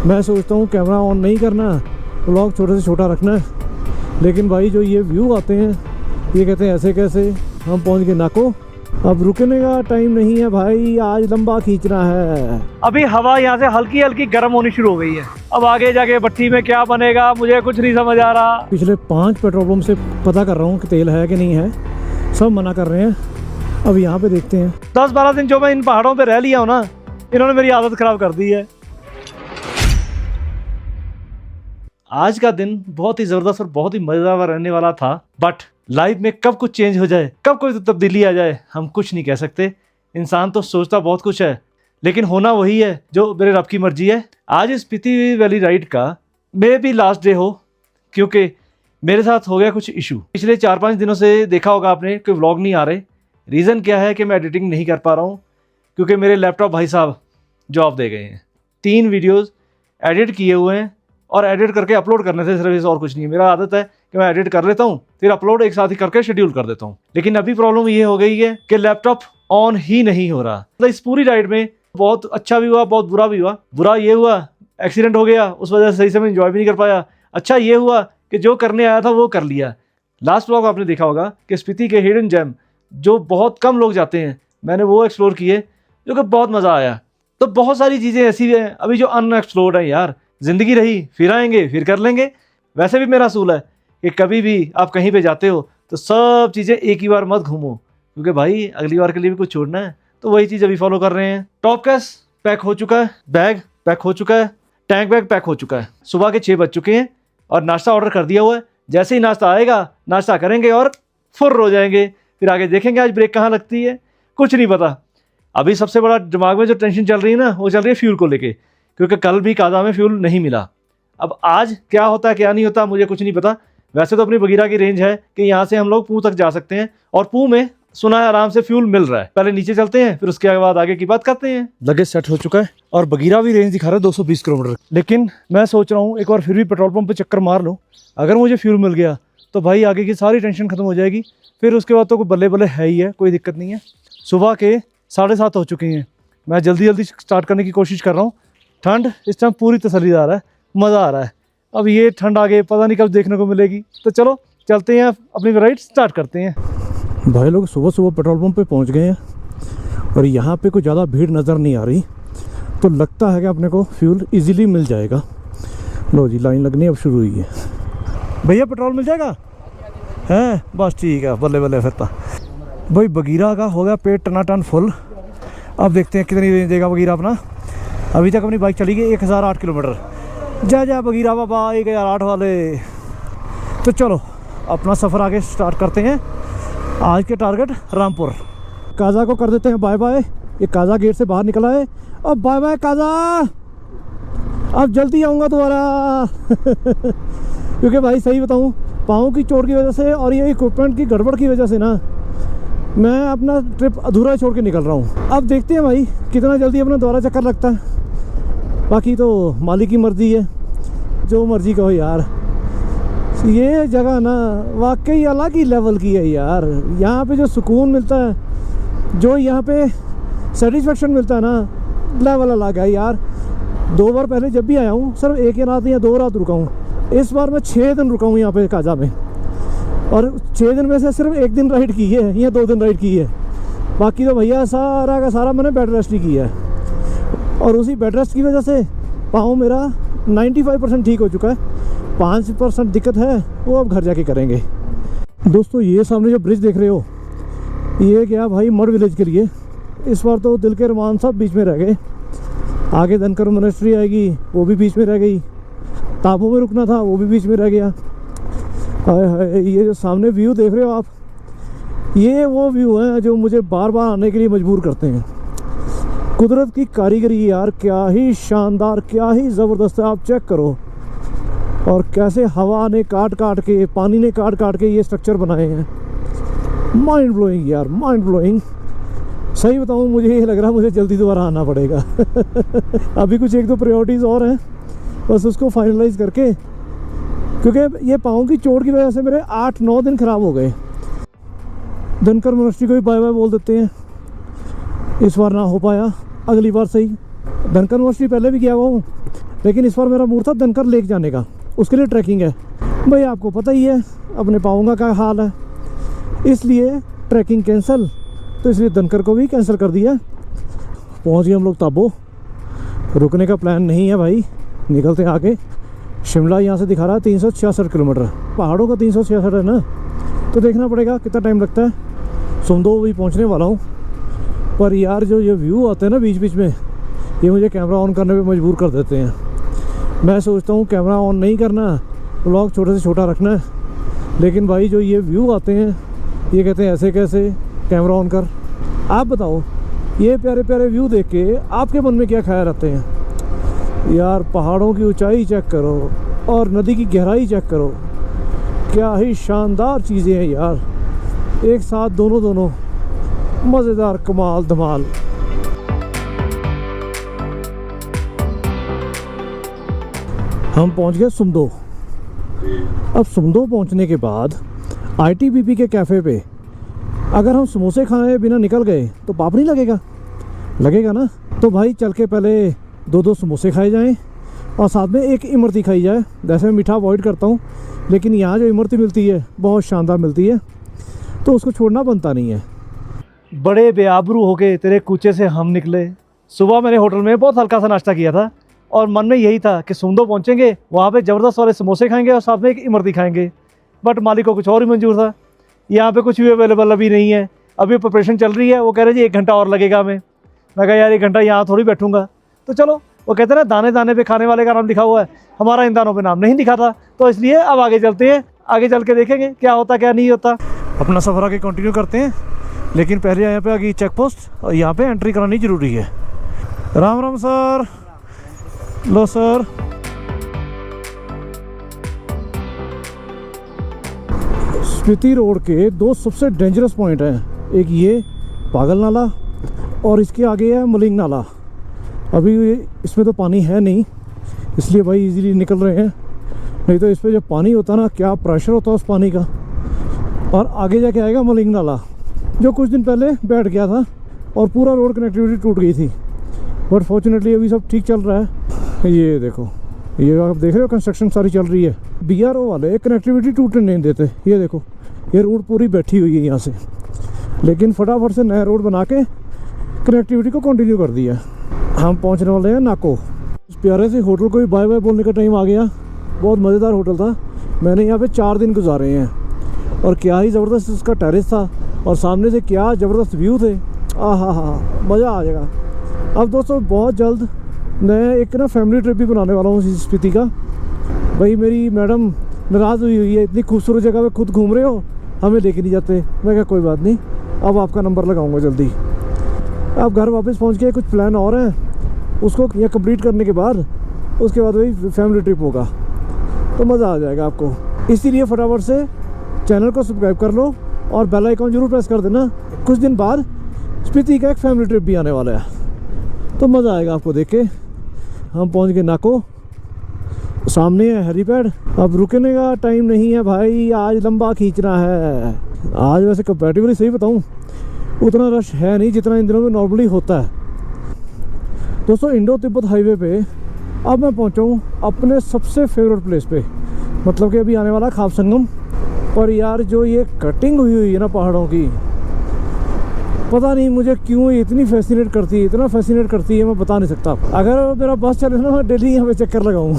मैं सोचता हूँ कैमरा ऑन नहीं करना, व्लॉग छोटे से छोटा रखना है, लेकिन भाई जो ये व्यू आते हैं ये कहते हैं ऐसे कैसे। हम पहुँच गए नाको, अब रुकने का टाइम नहीं है भाई, आज लंबा खींचना है। अभी हवा यहाँ से हल्की हल्की गर्म होनी शुरू हो गई है। अब आगे जाके भट्टी में क्या बनेगा मुझे कुछ नहीं समझ आ रहा। पिछले 5 पेट्रोल पंप से पता कर रहा हूँ कि तेल है कि नहीं है, सब मना कर रहे हैं। अब यहाँ पे देखते हैं। 10-12 दिन जो मैं इन पहाड़ों पे रह लिया हूँ ना, इन्होंने मेरी आदत खराब कर दी है। आज का दिन बहुत ही जबरदस्त और बहुत ही मजेदार रहने वाला था, बट लाइफ में कब कुछ चेंज हो जाए, कब कोई तब्दीली आ जाए, हम कुछ नहीं कह सकते। इंसान तो सोचता बहुत कुछ है, लेकिन होना वही है जो मेरे रब की मर्जी है। आज इस स्पीति वैली राइड का मे भी लास्ट डे हो, क्योंकि मेरे साथ हो गया कुछ इशू। पिछले 4-5 दिनों से देखा होगा आपने कि व्लॉग नहीं आ रहे। रीज़न क्या है कि मैं एडिटिंग नहीं कर पा रहा हूँ, क्योंकि मेरे लैपटॉप भाई साहब जॉब दे गए हैं। 3 वीडियोज़ एडिट किए हुए हैं और एडिट करके अपलोड करने से सिर्फ और कुछ नहीं है। मेरा आदत है कि मैं एडिट कर लेता हूँ, फिर अपलोड एक साथ ही करके शेड्यूल कर देता हूँ। लेकिन अभी प्रॉब्लम ये हो गई है कि लैपटॉप ऑन ही नहीं हो रहा। मतलब इस पूरी राइड में बहुत अच्छा भी हुआ, बहुत बुरा भी हुआ। बुरा ये हुआ एक्सीडेंट हो गया, उस वजह से सही से मैं एंजॉय भी नहीं कर पाया। अच्छा ये हुआ कि जो करने आया था वो कर लिया। लास्ट व्लॉग आपने देखा होगा कि स्पीति के हिडन जेम जो बहुत कम लोग जाते हैं, मैंने वो एक्सप्लोर किए, जो कि बहुत मज़ा आया। तो बहुत सारी चीज़ें ऐसी हैं अभी जो अनएक्सप्लोर्ड है यार। ज़िंदगी रही, फिर आएंगे, फिर कर लेंगे। वैसे भी मेरा असूल है कि कभी भी आप कहीं पे जाते हो तो सब चीज़ें एक ही बार मत घूमो, क्योंकि भाई अगली बार के लिए भी कुछ छोड़ना है। तो वही चीज़ अभी फॉलो कर रहे हैं। टॉप कैस पैक हो चुका है, बैग पैक हो चुका है, टैंक बैग पैक हो चुका है। सुबह के 6 बज चुके हैं और नाश्ता ऑर्डर कर दिया हुआ है। जैसे ही नाश्ता आएगा नाश्ता करेंगे और फुर्र हो जाएंगे। फिर आगे देखेंगे आज ब्रेक कहाँ लगती है, कुछ नहीं पता। अभी सबसे बड़ा दिमाग में जो टेंशन चल रही है ना, वो चल रही है फ्यूल को लेके, क्योंकि कल भी काजा में फ्यूल नहीं मिला। अब आज क्या होता है क्या नहीं होता मुझे कुछ नहीं पता। वैसे तो अपनी बगीरा की रेंज है कि यहाँ से हम लोग पूह तक जा सकते हैं, और पूह में सुना है आराम से फ्यूल मिल रहा है। पहले नीचे चलते हैं, फिर उसके बाद आगे की बात करते हैं। लगेज सेट हो चुका है और बगीरा भी रेंज दिखा रहा है 220 किलोमीटर। लेकिन मैं सोच रहा हूँ एक बार फिर भी पेट्रोल पंप पे चक्कर मार लूँ। अगर मुझे फ्यूल मिल गया तो भाई आगे की सारी टेंशन खत्म हो जाएगी। फिर उसके बाद तो कोई बल्ले बल्ले है ही है, कोई दिक्कत नहीं है। सुबह के 7:30 हो चुके हैं। मैं जल्दी जल्दी स्टार्ट करने की कोशिश कर रहा हूँ। ठंड इस टाइम पूरी तसल्लीदार है, मज़ा आ रहा है। अब ये ठंड आगे पता नहीं कब देखने को मिलेगी। तो चलो चलते हैं, अपनी राइड स्टार्ट करते हैं। भाई लोग सुबह सुबह पेट्रोल पंप पे पहुंच गए हैं और यहाँ पे कोई ज़्यादा भीड़ नज़र नहीं आ रही, तो लगता है कि अपने को फ्यूल इजीली मिल जाएगा। लो जी, लाइन लगनी अब शुरू हुई है। भैया पेट्रोल मिल जाएगा? हैं बस ठीक है, बल्ले बल्ले। फिर तो भाई बगीरा का हो गया पेट टनाटन फुल। अब देखते हैं कितनी रेंज देगा बगीरा अपना। अभी तक अपनी बाइक चली गई 1008 किलोमीटर। जा बगीरा बाबा 1008 वाले। तो चलो अपना सफ़र आगे स्टार्ट करते हैं। आज के टारगेट रामपुर। काजा को कर देते हैं बाय बाय। ये काजा गेट से बाहर निकला है। अब बाय बाय काजा, अब जल्दी आऊँगा दोबारा। क्योंकि भाई सही बताऊँ, पाँव की चोट की वजह से और ये इक्विपमेंट की गड़बड़ की वजह से ना, मैं अपना ट्रिप अधूरा छोड़ के निकल रहा हूँ। अब देखते हैं भाई कितना जल्दी अपना दोबारा चक्कर लगता है। बाकी तो मालिक की मर्जी है, जो मर्जी कहो यार। ये जगह ना वाकई अलग ही लेवल की है यार। यहाँ पे जो सुकून मिलता है, जो यहाँ पे सेटिस्फेक्शन मिलता है ना, लेवल अलग है यार। 2 बार पहले जब भी आया हूँ सिर्फ 1 रात या 2 रात रुका हूँ। इस बार मैं 6 दिन रुका हूँ यहाँ पे काजा में, और 6 दिन में से सिर्फ 1 दिन राइड की है या 2 दिन राइड की है। बाकी तो भैया सारा का सारा मैंने बेड रेस्ट ही किया है, और उसी बेड रेस्ट की वजह से पाँव मेरा 95% ठीक हो चुका है। 5% दिक्कत है, वो अब घर जाके करेंगे। दोस्तों ये सामने जो ब्रिज देख रहे हो, ये क्या भाई मड विलेज के लिए। इस बार तो दिल के अरमान सब बीच में रह गए। आगे धनकर मोनेस्ट्री आएगी, वो भी बीच में रह गई। ताबू में रुकना था, वो भी बीच में रह गया। हाय हाय, ये जो सामने व्यू देख रहे हो आप, ये वो व्यू है जो मुझे बार बार आने के लिए मजबूर करते हैं। कुदरत की कारीगरी यार, क्या ही शानदार, क्या ही ज़बरदस्त है। आप चेक करो, और कैसे हवा ने काट काट के, पानी ने काट काट के ये स्ट्रक्चर बनाए हैं। माइंड ब्लोइंग यार, माइंड ब्लोइंग। सही बताऊँ मुझे ये लग रहा है मुझे जल्दी दोबारा आना पड़ेगा। अभी कुछ 1-2 प्रायोरिटीज़ और हैं, बस उसको फाइनलाइज करके, क्योंकि ये पाँव की चोट की वजह से मेरे 8-9 दिन ख़राब हो गए। धनकर मोनेस्ट्री को भी बाय बाय बोल देते हैं। इस बार ना हो पाया, अगली बार सही। धनकर मोनेस्ट्री पहले भी गया हुआ हूँ, लेकिन इस बार मेरा मूड था दनकर लेक जाने का, उसके लिए ट्रैकिंग है। भाई आपको पता ही है अपने पाँव का क्या हाल है, इसलिए ट्रैकिंग कैंसिल, तो इसलिए दनकर को भी कैंसिल कर दिया। पहुंच गए हम लोग ताबो, रुकने का प्लान नहीं है भाई, निकलते हैं आगे। शिमला यहाँ से दिखा रहा है 366 किलोमीटर, पहाड़ों का 366 है ना, तो देखना पड़ेगा कितना टाइम लगता है। सुमदो भी पहुँचने वाला हूँ, पर यार जो ये व्यू आते हैं ना बीच बीच में, ये मुझे कैमरा ऑन करने पे मजबूर कर देते हैं। मैं सोचता हूँ कैमरा ऑन नहीं करना, व्लॉग छोटे से छोटा रखना है, लेकिन भाई जो ये व्यू आते हैं, ये कहते हैं ऐसे कैसे कैमरा ऑन कर। आप बताओ, ये प्यारे प्यारे व्यू देख के आपके मन में क्या ख्याल आते हैं? यार पहाड़ों की ऊंचाई चेक करो और नदी की गहराई चेक करो, क्या ही शानदार चीज़ें हैं यार, एक साथ दोनों मज़ेदार, कमाल धमाल। हम पहुंच गए सुमदो। अब सुमदो पहुंचने के बाद ITBP के कैफ़े पे अगर हम समोसे खाए बिना निकल गए तो पाप नहीं लगेगा? लगेगा ना। तो भाई चल के पहले 2 समोसे खाए जाएं और साथ में एक इमरती खाई जाए। वैसे मैं मीठा अवॉइड करता हूँ, लेकिन यहाँ जो इमरती मिलती है बहुत शानदार मिलती है, तो उसको छोड़ना बनता नहीं है। बड़े बेआबरू होके तेरे कूचे से हम निकले। सुबह मैंने होटल में बहुत हल्का सा नाश्ता किया था और मन में यही था कि सुमदो पहुँचेंगे, वहाँ पे ज़बरदस्त वाले समोसे खाएंगे और साथ में एक इमरती खाएंगे। बट मालिक को कुछ और ही मंजूर था। यहाँ पे कुछ भी अवेलेबल अभी नहीं है, अभी प्रिपरेशन चल रही है। वो कह रहे जी 1 घंटा और लगेगा हमें। मैं कहा यार 1 घंटा यहाँ थोड़ी बैठूंगा। तो चलो, वो कहते हैं ना दाने दाने पे खाने वाले का नाम लिखा हुआ है, हमारा इन दानों पे नाम नहीं लिखा था, तो इसलिए अब आगे चलते हैं, आगे चल के देखेंगे क्या होता क्या नहीं होता। अपना सफ़र आगे कंटिन्यू करते हैं, लेकिन पहले यहाँ पे आ गई चेक पोस्ट और यहाँ पे एंट्री करानी ज़रूरी है। राम राम सर। लो सर। स्पीति रोड के 2 सबसे डेंजरस पॉइंट हैं, एक ये पागल नाला और इसके आगे है मलिंग नाला। अभी इसमें तो पानी है नहीं, इसलिए भाई इजीली निकल रहे हैं, नहीं तो इस पर जब पानी होता ना, क्या प्रेशर होता है उस पानी का। और आगे जाके आएगा मलिंग नाला, जो कुछ दिन पहले बैठ गया था और पूरा रोड कनेक्टिविटी टूट गई थी, बट फॉर्चुनेटली अभी सब ठीक चल रहा है। ये देखो, ये आप देख रहे हो कंस्ट्रक्शन सारी चल रही है। BRO वाले कनेक्टिविटी टूटने नहीं देते। ये देखो, ये रोड पूरी बैठी हुई है यहाँ से, लेकिन फटाफट से नया रोड बना के कनेक्टिविटी को कंटिन्यू कर दिया। हम पहुँचने वाले हैं नाको। इस प्यारे से होटल को भी बाय बाय बोलने का टाइम आ गया। बहुत मज़ेदार होटल था, मैंने यहाँ पे 4 दिन गुजारे हैं, और क्या ही ज़बरदस्त इसका टेरेस था और सामने से क्या ज़बरदस्त व्यू थे। हा, मज़ा आ जाएगा। अब दोस्तों बहुत जल्द मैं एक ना फैमिली ट्रिप भी बनाने वाला हूँ स्पीति का। भाई मेरी मैडम नाराज़ हुई है, इतनी खूबसूरत जगह पे खुद घूम रहे हो, हमें लेके नहीं जाते। मैं क्या, कोई बात नहीं, अब आपका नंबर लगाऊंगा जल्दी। अब घर वापस पहुंच के कुछ प्लान और हैं, उसको यहाँ कंप्लीट करने के बाद उसके बाद वही फैमिली ट्रिप होगा, तो मज़ा आ जाएगा आपको। इसीलिए फटाफट से चैनल को सब्सक्राइब कर लो और बेल आइकॉन जरूर प्रेस कर देना। कुछ दिन बाद स्पीति का एक फैमिली ट्रिप भी आने वाला है, तो मज़ा आएगा आपको देख के। हम पहुंच गए नाको, सामने है हेलीपैड। अब रुकने का टाइम नहीं है भाई, आज लंबा खींचना है। आज वैसे कंपैरेटिवली सही बताऊं, उतना रश है नहीं जितना इन दिनों में नॉर्मली होता है। दोस्तों इंडो तिब्बत हाईवे पे अब मैं पहुंचा हूँ अपने सबसे फेवरेट प्लेस पे, मतलब कि अभी आने वाला खाप संगम। पर यार जो ये कटिंग हुई है ना पहाड़ों की, पता नहीं मुझे क्यों इतनी फैसिनेट करती है, इतना फैसिनेट करती है, मैं बता नहीं सकता। अगर मेरा बस चले ना, मैं डेली यहाँ पे चक्कर लगाऊँ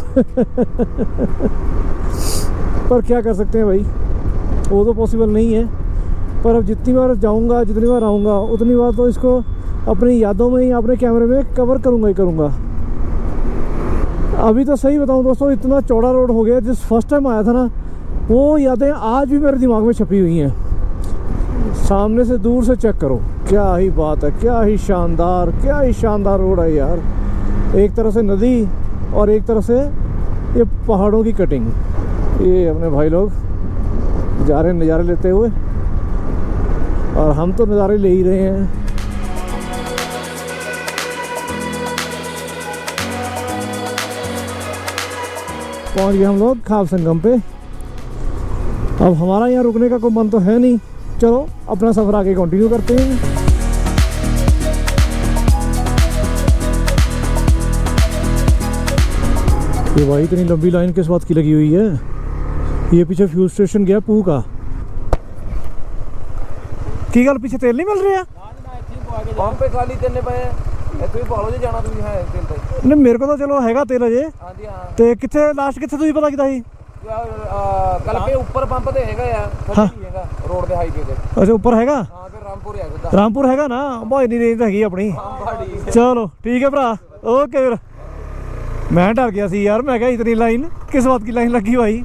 पर क्या कर सकते हैं भाई, वो तो पॉसिबल नहीं है। पर अब जितनी बार जाऊँगा, जितनी बार आऊँगा, उतनी बार तो इसको अपनी यादों में ही, अपने कैमरे में कवर करूँगा ही करूँगा। अभी तो सही बताऊँ दोस्तों, इतना चौड़ा रोड हो गया, जिस फर्स्ट टाइम आया था ना, वो यादें आज भी मेरे दिमाग में छपी हुई हैं। सामने से दूर से चेक करो, क्या ही बात है, क्या ही शानदार रोड है यार। एक तरफ से नदी और एक तरफ से ये पहाड़ों की कटिंग। ये अपने भाई लोग जा रहे हैं नज़ारे लेते हुए, और हम तो नज़ारे ले ही रहे हैं। पहुंच गए हम लोग खाप संगम पे। अब हमारा यहाँ रुकने का कोई मन तो है नहीं, चलो अपना सफ़र आगे कंटिन्यू करते हैं। ये भाई इतनी लंबी लाइन किस बात की लगी हुई है? ये पीछे फ्यूल स्टेशन गया पू का की गल पीछे तेल नहीं मिल रहा? पंप पे खाली तेल पे ਇੱਥੇ ਹੀ ਪਾਲੋ ਜੇ ਜਾਣਾ ਤੁਸੀਂ ਹੈ ਤੇਲ ਤੇ। नहीं मेरे को तो चलो हैगा तेल अजे ਹਾਂਜੀ ਹਾਂ ਤੇ ਕਿੱਥੇ ਲਾਸਟ ਕਿੱਥੇ ਤੁਸੀਂ ਪਤਾ ਕੀਤਾ ਸੀ? ਕਲਪੇ ਉੱਪਰ ਪੰਪ ਤੇ ਹੈਗਾ ਆ ਥੱਲੇ ਹੀ ਹੈਗਾ ਰੋਡ ਦੇ ਹਾਈਵੇ ਤੇ। ਅੱਛਾ ਉੱਪਰ ਹੈਗਾ? ਹਾਂ ਤੇ ਰਾਮਪੁਰ ਹੈ ਸਿੱਧਾ। ਰਾਮਪੁਰ ਹੈਗਾ ਨਾ ਬਹੁਤ ਇੰਨੀ ਰੇਂਜ ਹੈਗੀ ਆਪਣੀ। ਹਾਂ ਚਲੋ ਠੀਕ है भरा ओके फिर मैं डर गया सी यार मैं क्या इतनी लाइन किस बात की लाइन लगी भाई।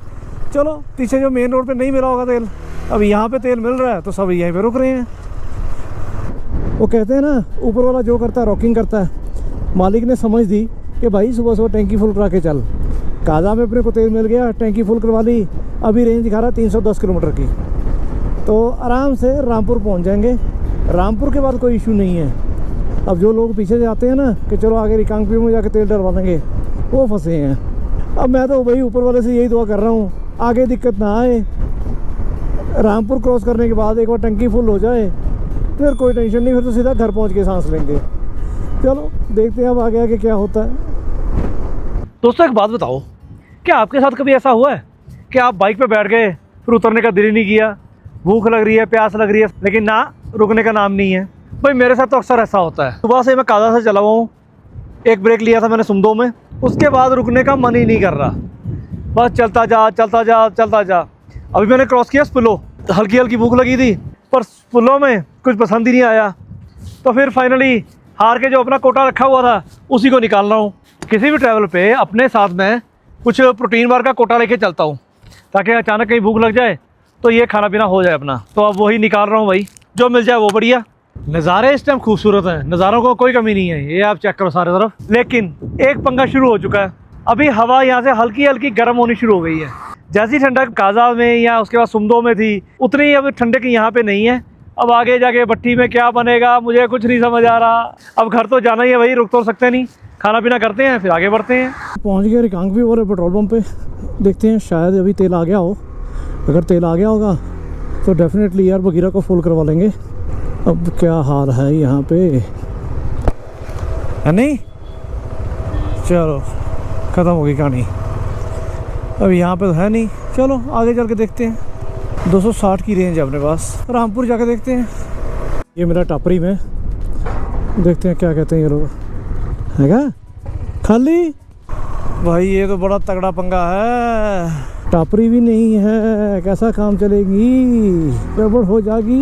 चलो पीछे जो मेन रोड पे नहीं मिला होगा तेल अब यहाँ पे तेल मिल रहा है तो सब यहीं पे रुक रहे हैं। वो कहते हैं ना ऊपर वाला जो करता है रॉकिंग करता है। मालिक ने समझ दी कि भाई सुबह सुबह टैंकी फुल करा के चल। काजा में अपने को तेल मिल गया टैंकी फुल करवा ली। अभी रेंज दिखा रहा है 310 किलोमीटर की तो आराम से रामपुर पहुँच जाएंगे। रामपुर के बाद कोई इशू नहीं है। अब जो लोग पीछे से आते हैं ना कि चलो आगे रिकांगपिओ में जाके तेल डलवा देंगे वो फंसे हैं। अब मैं तो भाई ऊपर वाले से यही दुआ कर रहा हूँ आगे दिक्कत ना आए। रामपुर क्रॉस करने के बाद एक बार टंकी फुल हो जाए फिर कोई टेंशन नहीं फिर तो सीधा घर पहुँच के सांस लेंगे। चलो देखते हैं अब आगे आगे क्या होता है। दोस्तों एक बात बताओ, क्या आपके साथ कभी ऐसा हुआ है कि आप बाइक पे बैठ गए फिर उतरने का दिल ही नहीं किया, भूख लग रही है प्यास लग रही है लेकिन ना रुकने का नाम नहीं है? भाई मेरे साथ तो अक्सर ऐसा होता है। सुबह से मैं काजा से चला हुआ हूँ, एक ब्रेक लिया था मैंने सुमदो में, उसके बाद रुकने का मन ही नहीं कर रहा, बस चलता जा चलता जा चलता जा। अभी मैंने क्रॉस किया स्पुलो, हल्की हल्की भूख लगी थी पर स्पुलो में कुछ पसंद ही नहीं आया तो फिर फाइनली हार के जो अपना कोटा रखा हुआ था उसी को निकाल रहा हूँ। किसी भी ट्रैवल पे अपने साथ में कुछ प्रोटीन बार का कोटा लेके चलता हूँ ताकि अचानक कहीं भूख लग जाए तो ये खाना पीना हो जाए अपना। तो अब वही निकाल रहा हूँ भाई, जो मिल जाए वो बढ़िया। नज़ारे इस टाइम खूबसूरत हैं, नज़ारों को कोई कमी नहीं है, ये आप चेक करो सारे तरफ। लेकिन एक पंगा शुरू हो चुका है, अभी हवा यहाँ से हल्की हल्की गर्म होनी शुरू हो गई है। जैसी ठंडक काजा में या उसके बाद सुमदो में थी उतनी ही अभी ठंडक यहाँ पे नहीं है। अब आगे जाके भट्टी में क्या बनेगा मुझे कुछ नहीं समझ आ रहा। अब घर तो जाना ही है भाई, रुक तो सकते नहीं, खाना पीना करते हैं फिर आगे बढ़ते हैं। पहुँच गए रिकांगपिओ वाले पेट्रोल पंप पे, देखते हैं शायद अभी तेल आ गया हो। अगर तेल आ गया होगा तो डेफिनेटली यार बगीरा को फुल करवा लेंगे। अब क्या हाल है यहाँ पे है नहीं। चलो ख़त्म हो गई कहानी, अब यहाँ पे तो है नहीं। चलो आगे चल के देखते हैं। 260 की रेंज है अपने पास, रामपुर जाके देखते हैं। ये मेरा टापरी में, देखते हैं क्या कहते हैं ये लोग। है क्या खाली? भाई ये तो बड़ा तगड़ा पंगा है, टापरी भी नहीं है, कैसा काम चलेगी, गड़बड़ हो जाएगी।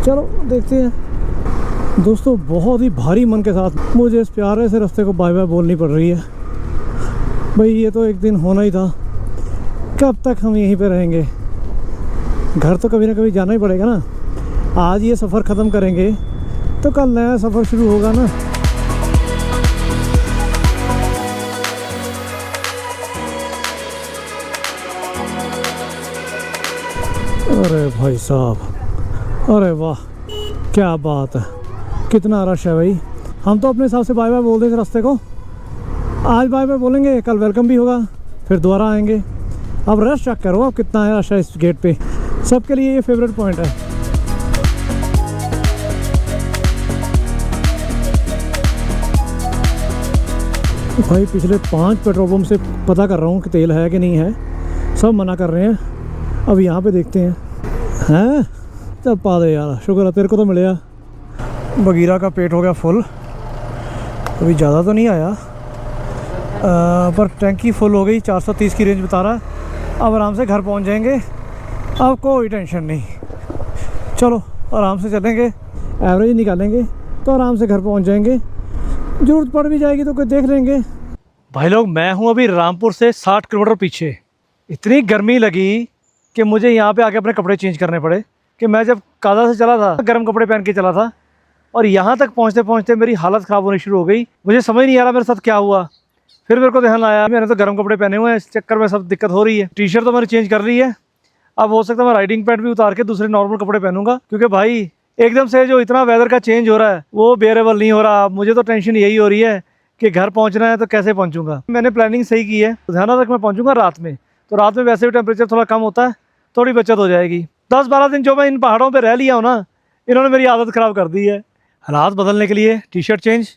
चलो देखते हैं। दोस्तों बहुत ही भारी मन के साथ मुझे इस प्यारे से रास्ते को बाय बाय बोलनी पड़ रही है। भाई ये तो एक दिन होना ही था, कब तक हम यहीं पे रहेंगे? घर तो कभी ना कभी जाना ही पड़ेगा ना। आज ये सफ़र ख़त्म करेंगे तो कल नया सफ़र शुरू होगा ना। अरे भाई साहब, अरे वाह क्या बात है, कितना रश है भाई। हम तो अपने हिसाब से बाय बाय बोल देंगे रास्ते को, आज बाय बाय बोलेंगे कल वेलकम भी होगा फिर दोबारा आएंगे। अब रश चेक करो अब कितना है रश है इस गेट पे, सबके लिए ये फेवरेट पॉइंट है। भाई पिछले 5 पेट्रोल पंप से पता कर रहा हूँ कि तेल है कि नहीं है, सब मना कर रहे हैं। अब यहाँ पे देखते हैं। हैं चल पा दे यार, शुक्र है तेरे को तो मिलेगा। बगीरा का पेट हो गया फुल, अभी ज़्यादा तो नहीं आया पर टैंकी फुल हो गई, 430 की रेंज बता रहा है। अब आराम से घर पहुंच जाएंगे, अब कोई टेंशन नहीं। चलो आराम से चलेंगे, एवरेज निकालेंगे तो आराम से घर पहुंच जाएंगे। ज़रूरत पड़ भी जाएगी तो कोई देख लेंगे। भाई लोग मैं हूँ अभी रामपुर से 60 किलोमीटर पीछे। इतनी गर्मी लगी कि मुझे यहाँ पे आके अपने कपड़े चेंज करने पड़े कि मैं जब काजा से चला था गर्म कपड़े पहन के चला था और यहाँ तक पहुँचते पहुँचते मेरी हालत ख़राब होनी शुरू हो गई। मुझे समझ नहीं आ रहा मेरे साथ क्या हुआ। फिर मेरे को ध्यान आया मैंने तो गर्म कपड़े पहने हुए हैं, इस चक्कर में सब दिक्कत हो रही है। टी शर्ट तो मैंने चेंज कर ली है, अब हो सकता है मैं राइडिंग पैंट भी उतार के दूसरे नॉर्मल कपड़े पहनूंगा क्योंकि भाई एकदम से जो इतना वेदर का चेंज हो रहा है वो बेरेबल नहीं हो रहा। मुझे तो टेंशन यही हो रही है कि घर पहुँचना है तो कैसे पहुँचूंगा। मैंने प्लानिंग सही की है, ध्यान रख मैं पहुँचूंगा रात में, तो रात में वैसे भी टेम्परेचर थोड़ा कम होता है, थोड़ी बचत हो जाएगी। 10-12 दिन जो मैं इन पहाड़ों पर रह लिया हूँ ना, इन्होंने मेरी आदत ख़राब कर दी है। हालात बदलने के लिए T shirt change,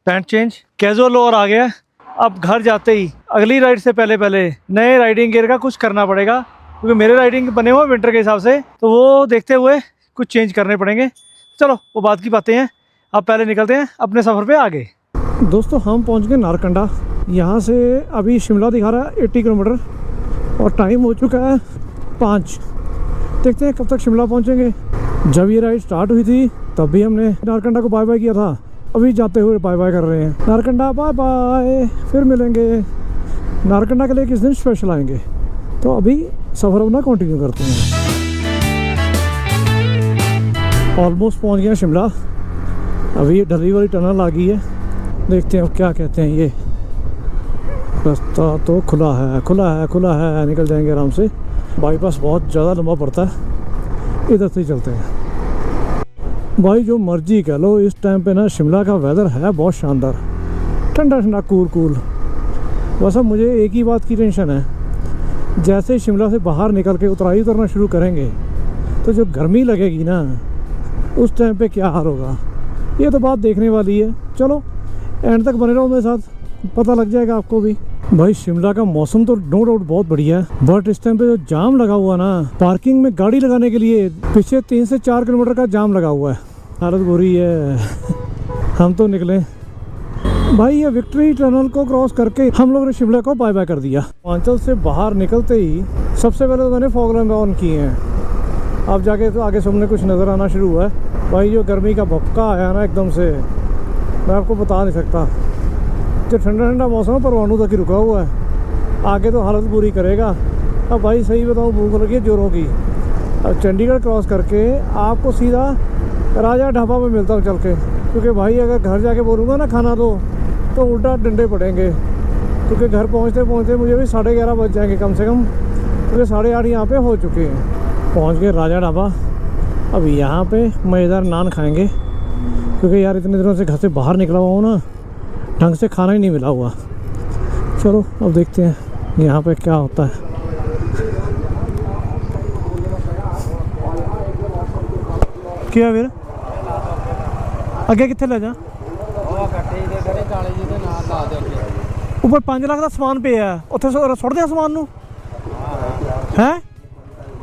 pant change, casual lower आ गया, अब घर जाते ही अगली राइड से पहले नए राइडिंग गियर का कुछ करना पड़ेगा, क्योंकि मेरे राइडिंग बने हुए विंटर के हिसाब से, तो वो देखते हुए कुछ चेंज करने पड़ेंगे। चलो वो बात की बातें हैं, अब पहले निकलते हैं अपने सफ़र पे आगे। दोस्तों हम पहुंच गए नारकंडा। यहाँ से अभी शिमला दिखा रहा है 80 किलोमीटर और टाइम हो चुका है 5। देखते हैं कब तक शिमला पहुँचेंगे। जब ये राइड स्टार्ट हुई थी तब भी हमने नारकंडा को बाय बाय किया था, अभी जाते हुए बाय बाय कर रहे हैं। नारकंडा बाय बाय, फिर मिलेंगे। नारकंडा के लिए किस दिन स्पेशल आएंगे, तो अभी सफ़र अपना कंटिन्यू करते हैं। ऑलमोस्ट पहुंच गए शिमला। अभी ये ढली वाली टनल आ गई है, देखते हैं क्या कहते हैं। ये रास्ता तो खुला है, निकल जाएंगे आराम से। बाईपास बहुत ज़्यादा लंबा पड़ता है, इधर से ही चलते हैं। भाई जो मर्जी कह लो, इस टाइम पे ना शिमला का वेदर है बहुत शानदार, ठंडा ठंडा कूल। बस अब मुझे एक ही बात की टेंशन है, जैसे ही शिमला से बाहर निकल के उतरना शुरू करेंगे तो जो गर्मी लगेगी ना, उस टाइम पे क्या हाल होगा, ये तो बात देखने वाली है। चलो एंड तक बने रहो मेरे साथ, पता लग जाएगा आपको भी। भाई शिमला का मौसम तो नो डाउट बहुत बढ़िया है, बट इस टाइम पे जो जाम लगा हुआ ना पार्किंग में गाड़ी लगाने के लिए, पीछे 3 से 4 किलोमीटर का जाम लगा हुआ है। हालत बुरी है। हम तो निकले भाई, ये विक्ट्री टनल को क्रॉस करके हम लोग ने शिमला को बाय बाय कर दिया। हिमाचल से बाहर निकलते ही सबसे पहले तो मैंने फॉग लैंप ऑन किए हैं, अब जाके तो आगे सामने कुछ नज़र आना शुरू हुआ है। भाई जो गर्मी का भपका आया ना एकदम से, मैं आपको बता नहीं सकता। जो ठंडा ठंडा मौसम परवाणु तक ही रुका हुआ है, आगे तो हालत बुरी करेगा। अब भाई सही बताऊँ, भूख लगी है जोरों की। अब चंडीगढ़ क्रॉस करके आपको सीधा राजा ढाबा में मिलता हूँ चल के, क्योंकि भाई अगर घर जाके बोलूँगा ना खाना दो तो उल्टा डंडे पड़ेंगे, क्योंकि घर पहुँचते पहुँचते मुझे भी 11:30 बज जाएंगे कम से कम, क्योंकि 8:30 यहाँ पे हो चुके हैं। पहुँच गए राजा ढाबा। अब यहाँ पे मज़ेदार नान खाएंगे, क्योंकि यार इतने दिनों से घर से बाहर निकला हुआ हूँ ना, ढंग से खाना ही नहीं मिला हुआ। चलो अब देखते हैं यहाँ पे क्या होता है। क्या फिर ਅੱਗੇ ਕਿੱਥੇ ਲੈ ਜਾ? ਉਹ ਗੱਡੀ ਦੇ ਖੜੇ ਕਾਲੇ ਜੀ ਦੇ ਨਾਲ ਲਾ ਦੇ ਅੱਗੇ। ਉੱਪਰ 5 ਲੱਖ ਦਾ ਸਮਾਨ ਪਿਆ, ਉੱਥੇ ਸੁੱਟਦੇ ਆ ਸਮਾਨ ਨੂੰ ਹੈ।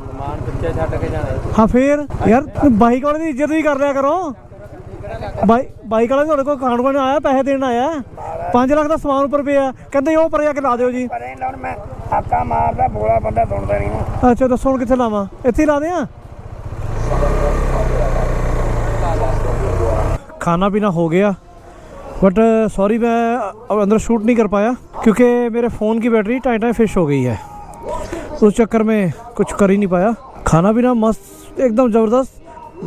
ਸਮਾਨ ਪਿੱਛੇ ਛੱਡ ਕੇ ਜਾਣਾ। ਹਾਂ ਫੇਰ ਯਾਰ ਬਾਈਕ ਵਾਲੇ ਦੀ ਇੱਜ਼ਤ ਵੀ ਕਰ ਲਿਆ ਕਰੋ। ਬਾਈਕ ਵਾਲਾ ਤੁਹਾਡੇ ਕੋਲ ਖਾਣ ਪਾਣ ਆਇਆ, ਪੈਸੇ ਦੇਣ ਆਇਆ। 5 ਲੱਖ ਦਾ ਸਮਾਨ ਉੱਪਰ ਪਿਆ, ਕਹਿੰਦੇ ਉਹ ਪਰੇ ਜਾ ਕੇ ਲਾ ਦਿਓ ਜੀ। ਮੈਂ ਹਾਕਾ ਮਾਰਦਾ, ਬੋਲਾ ਬੰਦਾ ਸੁਣਦਾ ਨਹੀਂ। ਅੱਛਾ ਦੱਸੋ ਹੁਣ ਕਿੱਥੇ ਲਾਵਾਂ? ਇੱਥੇ ਹੀ ਲਾ ਦਿਆਂ। खाना पीना हो गया, बट सॉरी मैं अब अंदर शूट नहीं कर पाया, क्योंकि मेरे फ़ोन की बैटरी टाइम फिश हो गई है। उस चक्कर में कुछ कर ही नहीं पाया। खाना पीना मस्त एकदम ज़बरदस्त,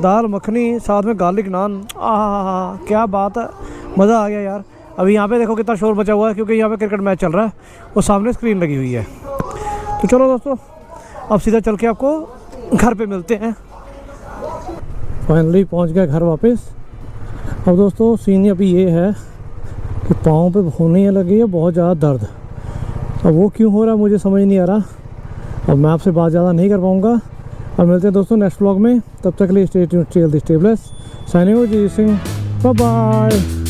दाल मखनी साथ में गार्लिक नान, आहा क्या बात है, मज़ा आ गया यार। अभी यहाँ पे देखो कितना शोर बचा हुआ है, क्योंकि यहाँ पे क्रिकेट मैच चल रहा है, वो सामने स्क्रीन लगी हुई है। तो चलो दोस्तों अब सीधा चल के आपको घर पे मिलते हैं। फाइनली पहुँच गया घर वापस। अब दोस्तों सीन अभी ये है कि पाँव पे होने लगी है बहुत ज़्यादा दर्द। अब वो क्यों हो रहा है मुझे समझ नहीं आ रहा। अब मैं आपसे बात ज़्यादा नहीं कर पाऊँगा। अब मिलते हैं दोस्तों नेक्स्ट व्लॉग में, तब तक के लिए stay tuned, stay healthy, stay blessed. Signing out, G Singh, bye bye.